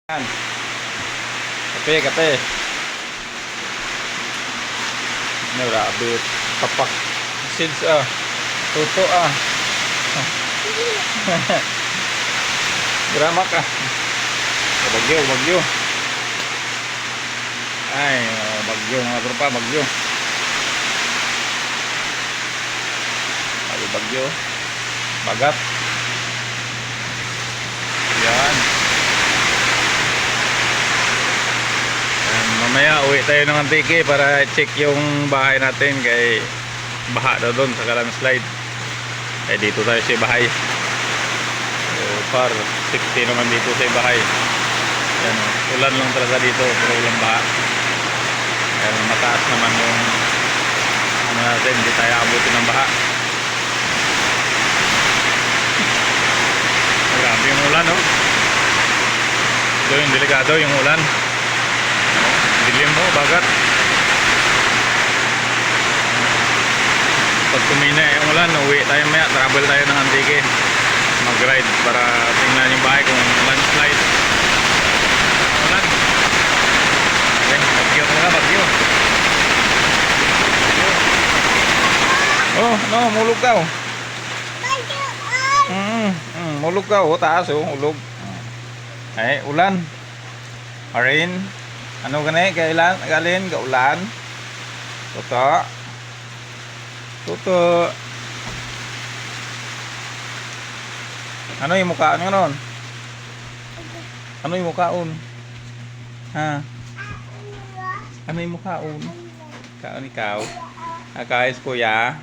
Yan. Kape. Grabe. Kapak. Seeds Tuto Drama ka. Bagyo. Ay, bagyo mga tropa, bagyo. Ay, bagyo. Bagat. Yan. Mamaya uwi tayo ng Antique para check yung bahay natin kay baha daw doon sa landslide. Eh dito tayo sa bahay. So far 60 naman dito sa bahay. Yan, ulan lang talaga dito, pero ulan baha. Yan, mataas naman yung ano natin, hindi tayo abutin ng baha. Grabe yung ulan, no? Ito yung delikado yung ulan. Dilim mo, bagat. Pag tumina yung ulan, uwi tayo maya, travel tayo ng Antique, mag-ride para tingnan yung bahay kung landslide. Ulan. Okay, bagyo talaga, bagyo. Oh, no, mulog daw. Mulog daw, taas ulog. Ay, ulan. Rain. Ano gani? Kailan? Galin? Gaulan? Tuto. Ano yung mukhaan nga nun? Ano yung mukhaon? Ha? Ano yung mukhaon? Kaon ikaw? Guys, kuya.